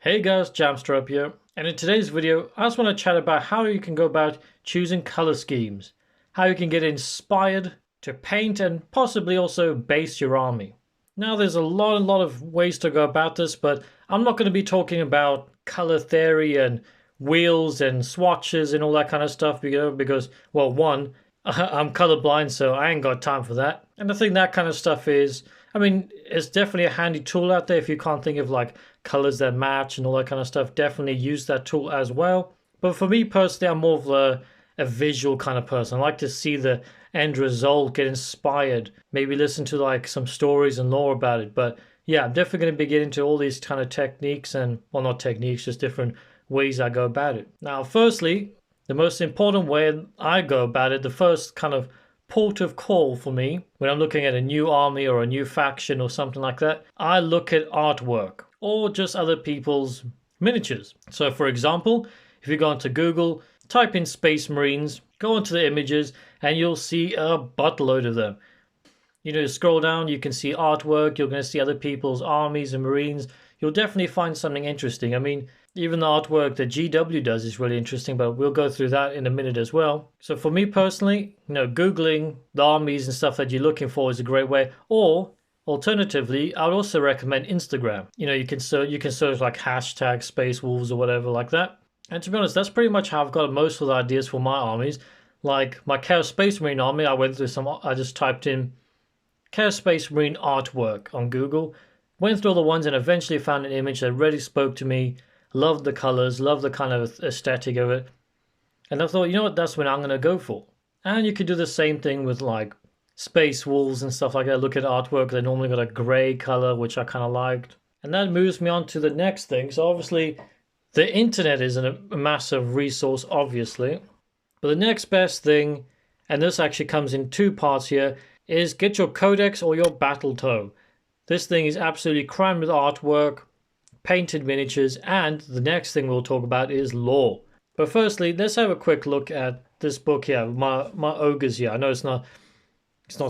Hey guys, Jamster up here, and in today's video I just want to chat about how you can go about choosing color schemes, how you can get inspired to paint and possibly also base your army. Now there's a lot of ways to go about this, but I'm not going to be talking about color theory and wheels and swatches and all that kind of stuff because well, one, I'm colorblind, so I ain't got time for that. And I think that kind of stuff is, I mean, it's definitely a handy tool out there if you can't think of like colors that match and all that kind of stuff. Definitely use that tool as well. But for me personally, I'm more of a visual kind of person. I like to see the end result, get inspired, maybe listen to like some stories and lore about it. But yeah, I'm definitely going to be getting into all these kind of techniques and, well, not techniques, just different ways I go about it. Now, firstly, the most important way I go about it, the first kind of port of call for me when I'm looking at a new army or a new faction or something like that, I look at artwork or just other people's miniatures. So, for example, if you go onto Google, type in Space Marines, go onto the images, and you'll see a buttload of them. You know, scroll down, you can see artwork, you're going to see other people's armies and Marines. You'll definitely find something interesting. I mean, even the artwork that GW does is really interesting, but we'll go through that in a minute as well. So for me personally, Googling the armies and stuff that you're looking for is a great way. Or alternatively, I would also recommend Instagram. You can search like hashtag Space Wolves or whatever like that. And to be honest, that's pretty much how I've got most of the ideas for my armies. Like my Chaos Space Marine army, I just typed in Chaos Space Marine artwork on Google, went through all the ones and eventually found an image that really spoke to me. Loved the colors, loved the kind of aesthetic of it. And I thought, you know what, that's what I'm going to go for. And you could do the same thing with like Space Wolves and stuff like that. Look at artwork, they normally got a grey color, which I kind of liked. And that moves me on to the next thing. So obviously, the internet is a massive resource, obviously. But the next best thing, and this actually comes in two parts here, is get your Codex or your Battle Toe. This thing is absolutely crammed with artwork, painted miniatures, and the next thing we'll talk about is lore. But firstly, let's have a quick look at this book here, my ogres here. I know it's not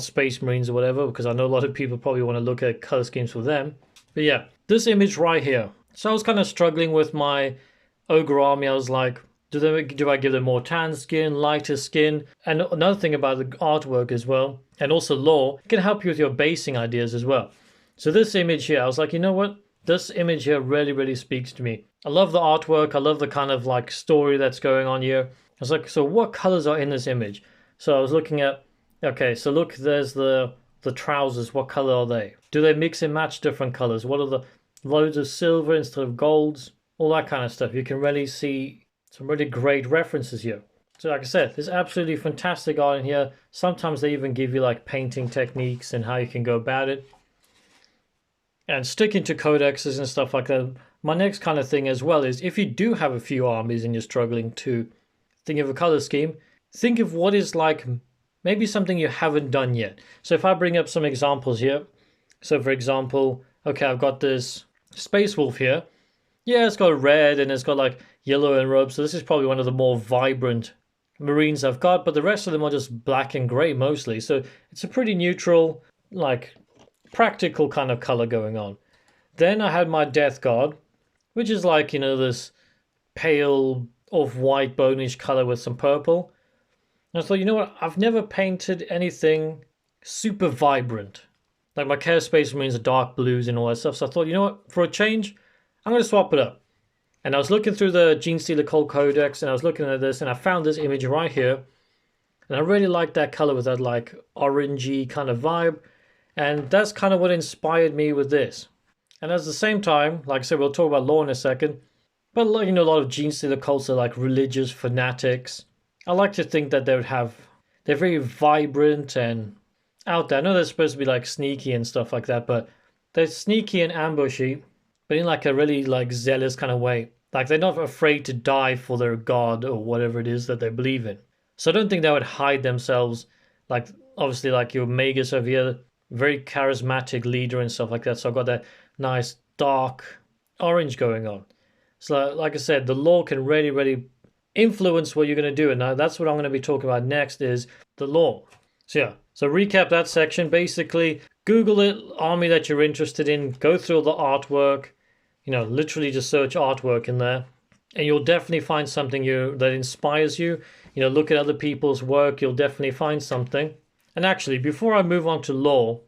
Space Marines or whatever, because I know a lot of people probably want to look at color schemes for them. But yeah, this image right here. So I was kind of struggling with my ogre army. I was like, do I give them more tan skin, lighter skin? And another thing about the artwork as well, and also lore, can help you with your basing ideas as well. So this image here, I was like, you know what? This image here really speaks to me. I love the artwork. I love the kind of like story that's going on here. I was like, so what colors are in this image? So I was looking at, okay, so look, there's the trousers. What color are they? Do they mix and match different colors? What are the loads of silver instead of golds? All that kind of stuff. You can really see some really great references here. So like I said, there's absolutely fantastic art in here. Sometimes they even give you like painting techniques and how you can go about it. And sticking to codexes and stuff like that, my next kind of thing as well is if you do have a few armies and you're struggling to think of a color scheme, think of what is like maybe something you haven't done yet. So if I bring up some examples here, so for example, okay, I've got this Space Wolf here. Yeah, it's got red and it's got like yellow and robes. So this is probably one of the more vibrant Marines I've got, but the rest of them are just black and gray mostly. So it's a pretty neutral, like practical kind of color going on. Then I had my Death Guard, which is like, this pale off-white bonish color with some purple. And I thought, you know what, I've never painted anything super vibrant. Like my Chaos Space Marines are dark blues and all that stuff. So I thought, you know what, for a change, I'm going to swap it up. And I was looking through the Genestealer Cult Codex and I was looking at this and I found this image right here. And I really liked that color with that like orangey kind of vibe. And that's kind of what inspired me with this. And at the same time, like I said, we'll talk about lore in a second. But a lot of Genestealer cults are like religious fanatics. I like to think that they're very vibrant and out there. I know they're supposed to be like sneaky and stuff like that, but they're sneaky and ambushy, but in like a really like zealous kind of way. Like they're not afraid to die for their god or whatever it is that they believe in. So I don't think they would hide themselves like obviously like your Magus over here, very charismatic leader and stuff like that. So I've got that nice dark orange going on. So like I said, the lore can really influence what you're going to do. And now that's what I'm going to be talking about next is the lore. So yeah, so recap that section. Basically, Google it, army that you're interested in, go through the artwork, literally just search artwork in there, and you'll definitely find something that inspires you. Look at other people's work, you'll definitely find something. And actually, before I move on to lore,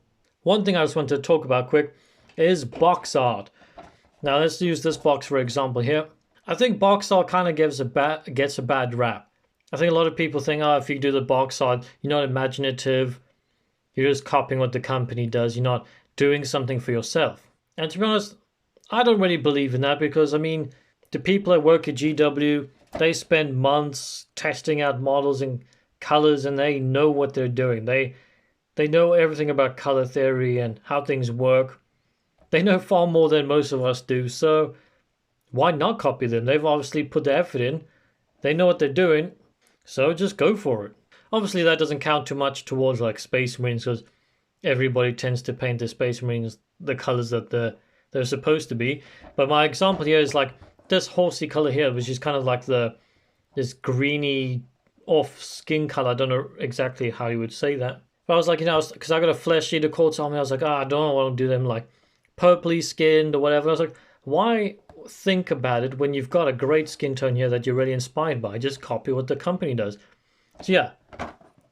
one thing I just want to talk about quick is box art. Now let's use this box for example here. I think box art kind of gets a bad rap. I think a lot of people think, oh, if you do the box art, you're not imaginative, you're just copying what the company does, you're not doing something for yourself. And to be honest, I don't really believe in that, because I mean, the people that work at GW, they spend months testing out models and colors, and they know what they're doing. They know everything about color theory and how things work. They know far more than most of us do, so why not copy them? They've obviously put the effort in. They know what they're doing, so just go for it. Obviously, that doesn't count too much towards like Space Marines, because everybody tends to paint their Space Marines the colors that they're supposed to be. But my example here is like this horsey color here, which is kind of like this greeny off skin color. I don't know exactly how you would say that. But I was like, because I got a flesh eater quartz army, I was like, I don't want to do them like purpley skinned or whatever. I was like, why think about it when you've got a great skin tone here that you're really inspired by? Just copy what the company does. So yeah,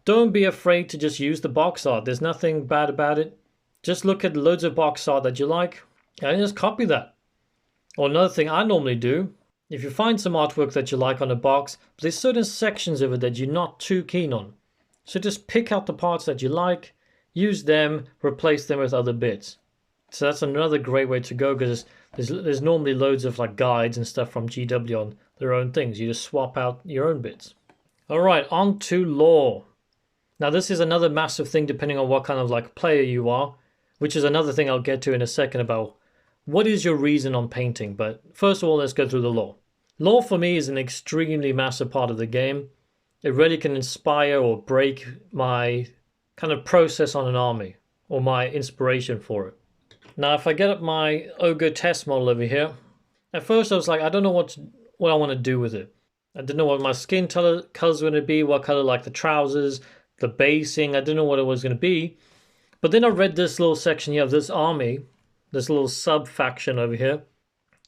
don't be afraid to just use the box art. There's nothing bad about it. Just look at loads of box art that you like and just copy that. Or another thing I normally do, if you find some artwork that you like on a box, but there's certain sections of it that you're not too keen on. So just pick out the parts that you like, use them, replace them with other bits. So that's another great way to go, because there's normally loads of like guides and stuff from GW on their own things. You just swap out your own bits. Alright, on to lore. Now this is another massive thing depending on what kind of like player you are, which is another thing I'll get to in a second about what is your reason on painting. But first of all, let's go through the lore. Lore for me is an extremely massive part of the game. It really can inspire or break my kind of process on an army, or my inspiration for it. Now if I get up my ogre test model over here, at first I was like, I don't know what I want to do with it. I didn't know what my skin colors were going to be, what color like the trousers, the basing, I didn't know what it was going to be. But then I read this little section here of this army, this little sub-faction over here,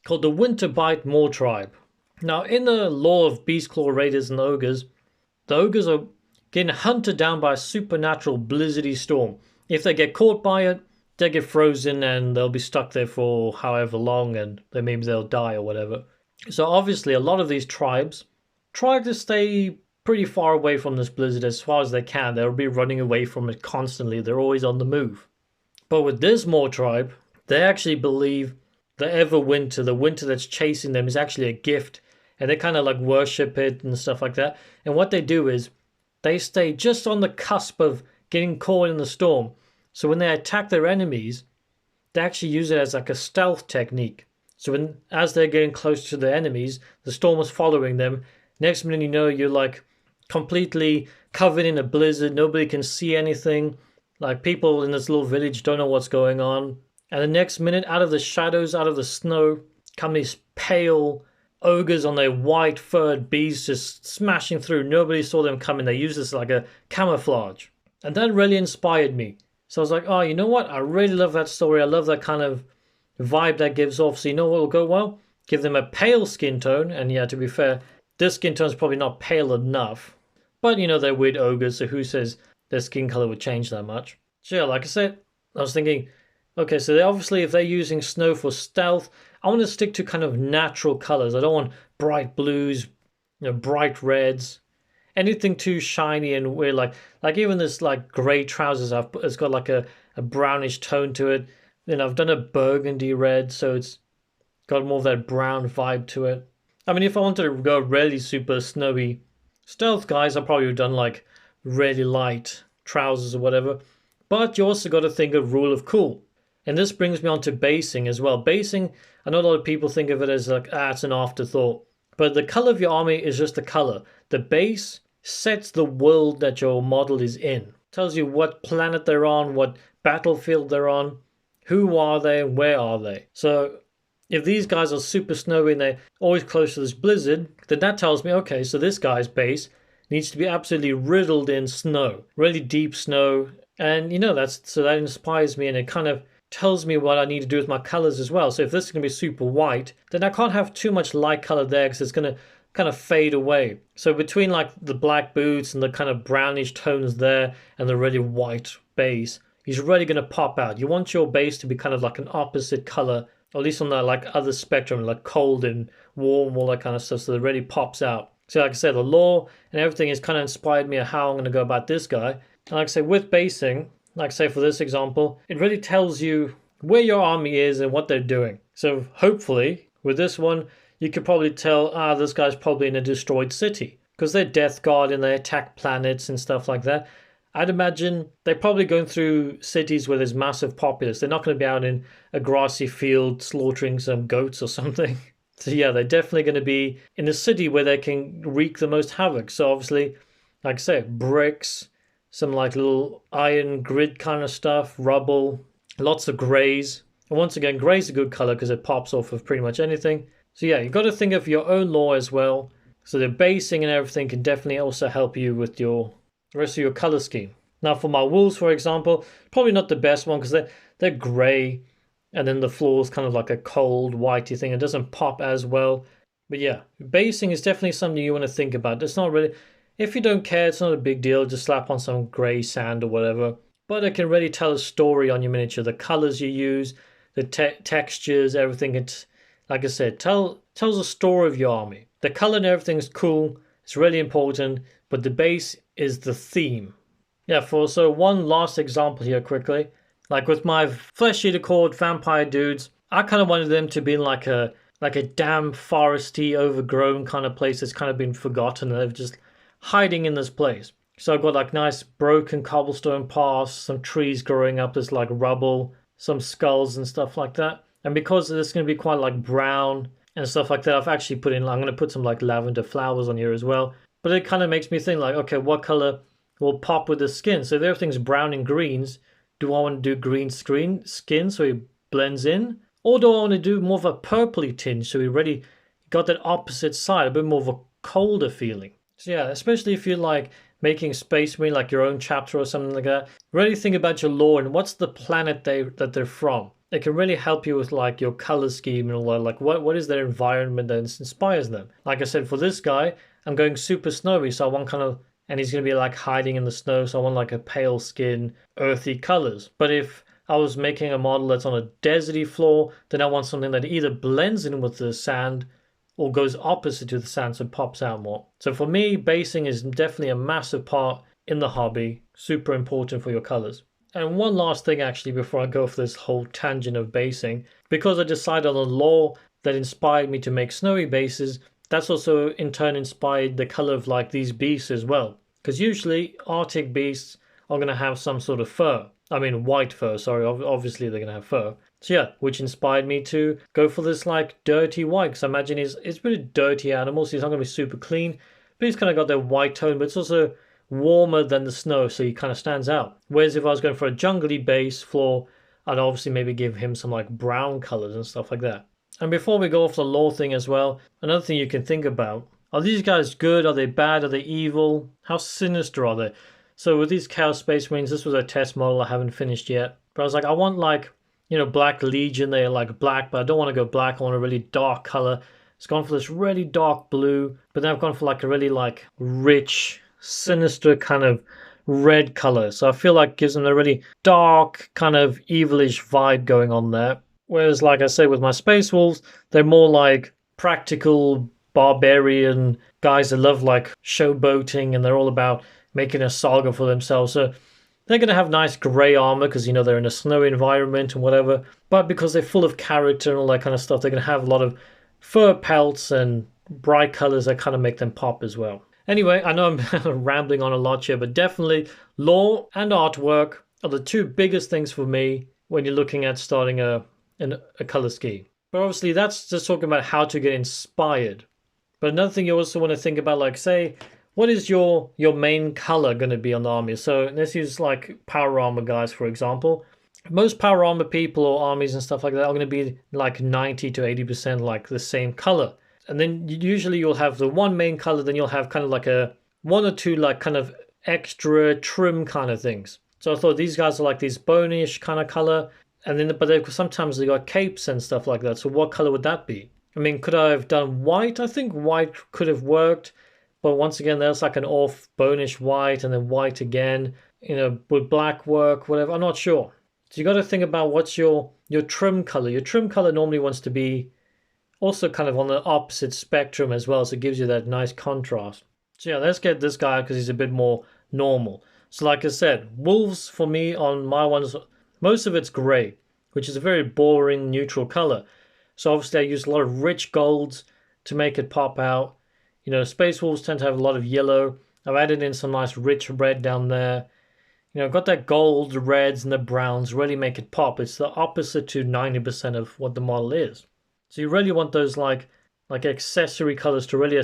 called the Winterbite Moor Tribe. Now in the lore of Beastclaw Raiders and the ogres are getting hunted down by a supernatural blizzardy storm. If they get caught by it, they get frozen and they'll be stuck there for however long, and then maybe they'll die or whatever. So obviously a lot of these tribes try to stay pretty far away from this blizzard as far as they can. They'll be running away from it constantly. They're always on the move. But with this Moor tribe, they actually believe the Everwinter, the winter that's chasing them, is actually a gift, and they kind of like worship it and stuff like that. And what they do is they stay just on the cusp of getting caught in the storm. So when they attack their enemies, they actually use it as like a stealth technique. So as they're getting close to the enemies, the storm is following them. Next minute you know, you're like completely covered in a blizzard. Nobody can see anything. Like people in this little village don't know what's going on. And the next minute, out of the shadows, out of the snow, come these pale ogres on their white furred beasts just smashing through. Nobody saw them coming. They used this like a camouflage. And that really inspired me. So I was like, oh, you know what? I really love that story. I love that kind of vibe that gives off. So you know what will go well? Give them a pale skin tone. And yeah, to be fair, this skin tone is probably not pale enough. But you know, they're weird ogres, so who says their skin color would change that much? So yeah, like I said, I was thinking, okay, so they obviously, if they're using snow for stealth, I want to stick to kind of natural colors. I don't want bright blues, bright reds, anything too shiny and weird. Like even this like grey trousers, it's got like a brownish tone to it. Then I've done a burgundy red, so it's got more of that brown vibe to it. I mean, if I wanted to go really super snowy stealth guys, I probably would have done like really light trousers or whatever. But you also got to think of rule of cool. And this brings me on to basing as well. Basing, I know a lot of people think of it as like, it's an afterthought. But the color of your army is just the color. The base sets the world that your model is in. Tells you what planet they're on, what battlefield they're on, who are they, and where are they. So if these guys are super snowy and they're always close to this blizzard, then that tells me, okay, so this guy's base needs to be absolutely riddled in snow, really deep snow. And that inspires me, and it kind of tells me what I need to do with my colors as well. So if this is going to be super white, then I can't have too much light color there because it's going to kind of fade away. So between like the black boots and the kind of brownish tones there and the really white base, he's really going to pop out. You want your base to be kind of like an opposite color, or at least on the like other spectrum, like cold and warm, all that kind of stuff, so it really pops out. So like I said, the lore and everything has kind of inspired me of how I'm going to go about this guy. And like I say, with basing, like say for this example, it really tells you where your army is and what they're doing. So hopefully with this one, you could probably tell, this guy's probably in a destroyed city because they're Death Guard and they attack planets and stuff like that. I'd imagine they're probably going through cities where there's massive populace. They're not going to be out in a grassy field slaughtering some goats or something. So yeah, they're definitely going to be in a city where they can wreak the most havoc. So obviously, like I say, bricks, some like little iron grid kind of stuff, rubble, lots of greys. And once again, grey's a good color because it pops off of pretty much anything. So yeah, you've got to think of your own lore as well. So the basing and everything can definitely also help you with the rest of your color scheme. Now for my wolves, for example, probably not the best one because they're grey. And then the floor is kind of like a cold, whitey thing. It doesn't pop as well. But yeah, basing is definitely something you want to think about. It's not really, if you don't care, it's not a big deal. Just slap on some grey sand or whatever. But it can really tell a story on your miniature. The colors you use, the textures, everything. It's, like I said, tells a story of your army. The color and everything is cool. It's really important. But the base is the theme. Yeah, so one last example here quickly. Like with my flesh eater cord vampire dudes, I kind of wanted them to be in like a damn foresty, overgrown kind of place that's kind of been forgotten, and they're just hiding in this place. So I've got like nice broken cobblestone paths, some trees growing up, there's like rubble, some skulls and stuff like that. And because it's going to be quite like brown and stuff like that, I've actually put in, I'm going to put some like lavender flowers on here as well. But it kind of makes me think like, okay, what color will pop with the skin? So if everything's brown and greens, do I want to do green skin so he blends in? Or do I want to do more of a purpley tinge so he really got that opposite side, a bit more of a colder feeling? So yeah, especially if you're like making Space Marine like your own chapter or something like that, really think about your lore and what's the planet that they're from. It can really help you with like your color scheme and all that, like what is their environment that inspires them. Like I said, for this guy, I'm going super snowy, so I want kind of, and he's going to be like hiding in the snow, so I want like a pale skin, earthy colors. But if I was making a model that's on a deserty floor, then I want something that either blends in with the sand or goes opposite to the sand so it pops out more. So for me, basing is definitely a massive part in the hobby, super important for your colors. And one last thing actually before I go for this whole tangent of basing, because I decided on the lore that inspired me to make snowy bases, that's also in turn inspired the color of like these beasts as well. Because usually Arctic beasts are going to have some sort of fur. I mean white fur, sorry, obviously they're going to have fur. So yeah, which inspired me to go for this like dirty white. Because I imagine it's pretty dirty animal, so he's not going to be super clean. But he's kind of got that white tone, but it's also warmer than the snow, so he kind of stands out. Whereas if I was going for a jungly base floor, I'd obviously maybe give him some like brown colors and stuff like that. And before we go off the lore thing as well, another thing you can think about, are these guys good? Are they bad? Are they evil? How sinister are they? So with these Chaos Space Marines, this was a test model I haven't finished yet. But I was like, I want like, Black Legion, they're like black, but I don't want to go black, I want a really dark color. It's gone for this really dark blue, but then I've gone for like a really like rich, sinister kind of red color. So I feel like it gives them a really dark, kind of evilish vibe going on there. Whereas like I say with my Space Wolves, they're more like practical barbarian guys that love like showboating and they're all about making a saga for themselves. So they're going to have nice grey armor because, they're in a snowy environment and whatever. But because they're full of character and all that kind of stuff, they're going to have a lot of fur pelts and bright colors that kind of make them pop as well. Anyway, I know I'm rambling on a lot here, but definitely lore and artwork are the two biggest things for me when you're looking at starting a color scheme. But obviously that's just talking about how to get inspired. But another thing you also want to think about, like say, what is your main color going to be on the army? So let's use like power armor guys, for example. Most power armor people or armies and stuff like that are going to be like 90 to 80% like the same color. And then usually you'll have the one main color, then you'll have kind of like a one or two like kind of extra trim kind of things. So I thought these guys are like these bonish kind of color. And then, but sometimes they got capes and stuff like that. So what color would that be? I mean, could I have done white? I think white could have worked, but once again, there's like an off bonish white and then white again. You know, would black work? Whatever. I'm not sure. So you got to think about what's your trim color. Your trim color normally wants to be also kind of on the opposite spectrum as well, so it gives you that nice contrast. So yeah, let's get this guy because he's a bit more normal. So like I said, wolves for me on my ones, most of it's gray, which is a very boring neutral color. So obviously I use a lot of rich golds to make it pop out. You know, space wolves tend to have a lot of yellow. I've added in some nice rich red down there. You know, I've got that gold, the reds, and the browns really make it pop. It's the opposite to 90% of what the model is. So you really want those like accessory colors to really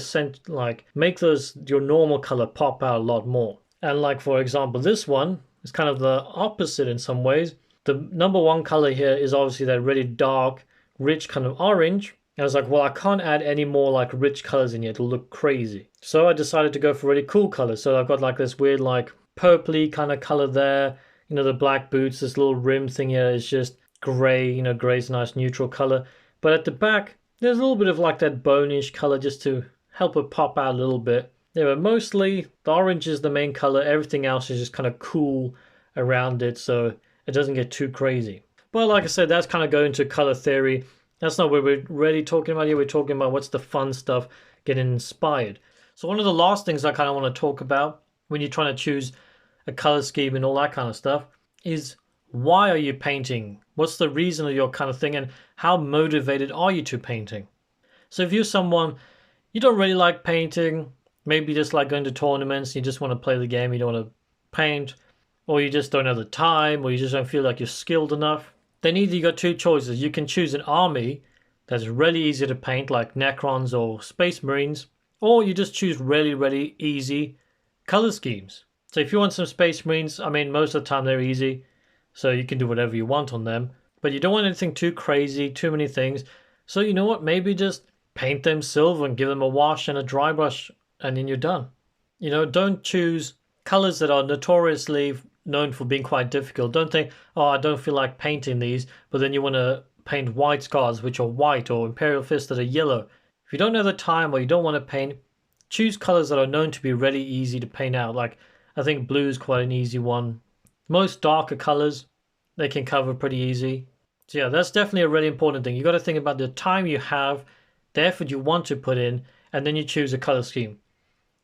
make those your normal color pop out a lot more. And like for example, this one is kind of the opposite in some ways. The number one color here is obviously that really dark, rich kind of orange. And I was like, well, I can't add any more like rich colors in here. It'll look crazy. So I decided to go for really cool colors. So I've got like this weird like purpley kind of color there. You know, the black boots, this little rim thing here is just gray. You know, gray's a nice neutral color. But at the back, there's a little bit of like that bonish color just to help it pop out a little bit. Yeah, but mostly the orange is the main color. Everything else is just kind of cool around it so it doesn't get too crazy. But like I said, that's kind of going to color theory. That's not what we're really talking about here. We're talking about what's the fun stuff, getting inspired. So one of the last things I kind of want to talk about when you're trying to choose a color scheme and all that kind of stuff is why are you painting? What's the reason of your kind of thing and how motivated are you to painting? So if you're someone, you don't really like painting, maybe just like going to tournaments, you just want to play the game, you don't want to paint, or you just don't have the time, or you just don't feel like you're skilled enough, then either you got two choices. You can choose an army that's really easy to paint like Necrons or Space Marines, or you just choose really, really easy color schemes. So if you want some Space Marines, I mean, most of the time they're easy. So you can do whatever you want on them. But you don't want anything too crazy, too many things. So you know what? Maybe just paint them silver and give them a wash and a dry brush and then you're done. You know, don't choose colors that are notoriously known for being quite difficult. Don't think, oh, I don't feel like painting these, but then you want to paint white scars which are white or Imperial Fists that are yellow. If you don't have the time or you don't want to paint, choose colors that are known to be really easy to paint out. Like I think blue is quite an easy one. Most darker colors, they can cover pretty easy. So yeah, that's definitely a really important thing. You got to think about the time you have, the effort you want to put in, and then you choose a color scheme.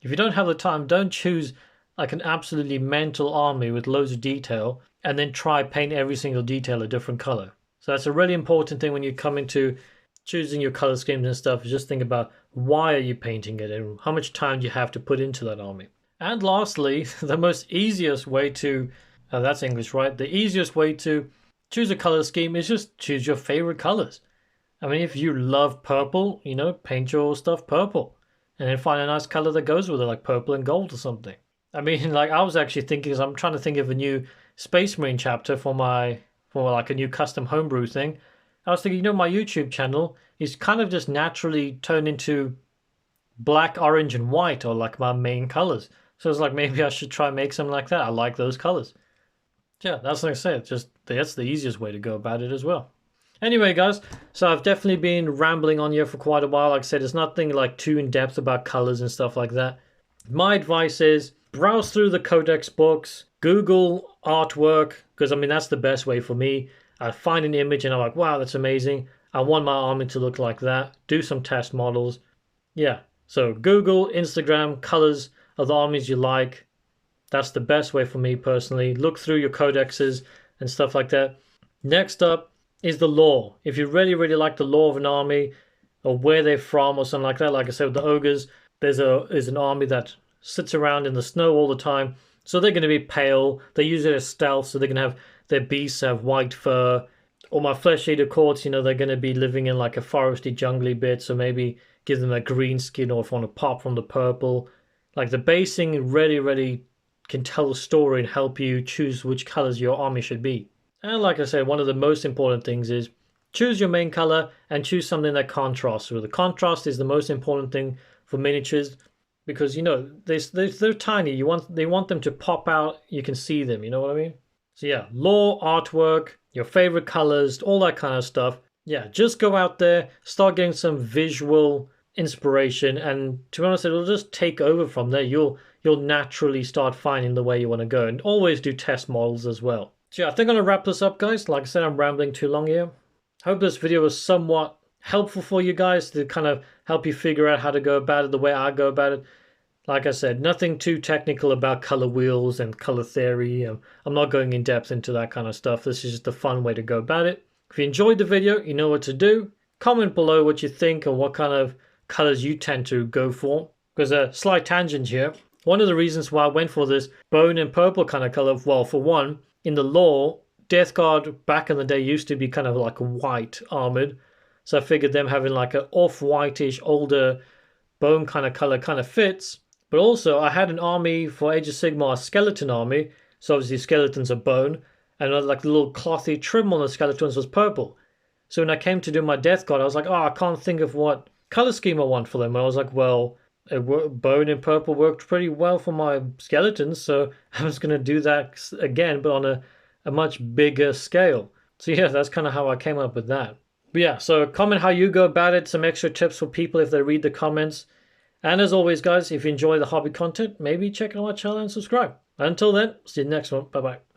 If you don't have the time, don't choose like an absolutely mental army with loads of detail and then try paint every single detail a different color. So that's a really important thing when you come into choosing your color schemes and stuff. Is just think about why are you painting it and how much time do you have to put into that army. And lastly, the most easiest way to that's English, right? The easiest way to choose a color scheme is just choose your favorite colors. I mean, if you love purple, you know, paint your stuff purple. And then find a nice color that goes with it, like purple and gold or something. I mean, like I was actually thinking, because I'm trying to think of a new Space Marine chapter for like a new custom homebrew thing. I was thinking, you know, my YouTube channel is kind of just naturally turned into black, orange, and white are like my main colors. So it's like maybe I should try and make something like that. I like those colors. Yeah, that's like I said, that's the easiest way to go about it as well. Anyway, guys, so I've definitely been rambling on here for quite a while. Like I said, it's nothing like too in-depth about colors and stuff like that. My advice is browse through the Codex books, Google artwork, because I mean, that's the best way for me. I find an image and I'm like, wow, that's amazing. I want my army to look like that. Do some test models. Yeah, so Google, Instagram, colors of the armies you like. That's the best way for me personally. Look through your codexes and stuff like that. Next up is the lore. If you really, really like the lore of an army or where they're from or something like that, like I said with the ogres, there's an army that sits around in the snow all the time. So they're going to be pale. They use it as stealth, so they're going to have their beasts have white fur. Or my flesh eater courts, you know, they're going to be living in like a foresty, jungly bit, so maybe give them a green skin or if you want to pop from the purple. Like the basing really, really can tell a story and help you choose which colors your army should be. And like I said, one of the most important things is choose your main color and choose something that contrasts with it. The contrast is the most important thing for miniatures because, you know, they're tiny. They want them to pop out. You can see them. You know what I mean? So yeah, lore, artwork, your favorite colors, all that kind of stuff. Yeah, just go out there, start getting some visual inspiration, and to be honest, it'll just take over from there. You'll naturally start finding the way you want to go, and always do test models as well. So yeah, I think I'm gonna wrap this up, guys. Like I said, I'm rambling too long here. Hope this video was somewhat helpful for you guys to kind of help you figure out how to go about it the way I go about it. Like I said, nothing too technical about color wheels and color theory. I'm not going in depth into that kind of stuff. This is just a fun way to go about it. If you enjoyed the video, you know what to do. Comment below what you think and what kind of colors you tend to go for. There's a slight tangent here. One of the reasons why I went for this bone and purple kind of color, well, for one, in the lore, Death Guard back in the day used to be kind of like white armored. So I figured them having like an off-whitish, older bone kind of color kind of fits. But also, I had an army for Age of Sigmar, a skeleton army. So obviously skeletons are bone. And like the little clothy trim on the skeletons was purple. So when I came to do my Death Guard, I was like, oh, I can't think of what color scheme I want for them. And I was like, well, bone and purple worked pretty well for my skeletons. So I was going to do that again, but on a much bigger scale. So yeah, that's kind of how I came up with that. But yeah, so comment how you go about it. Some extra tips for people if they read the comments. And as always, guys, if you enjoy the hobby content, maybe check out my channel and subscribe. Until then, see you next one. Bye-bye.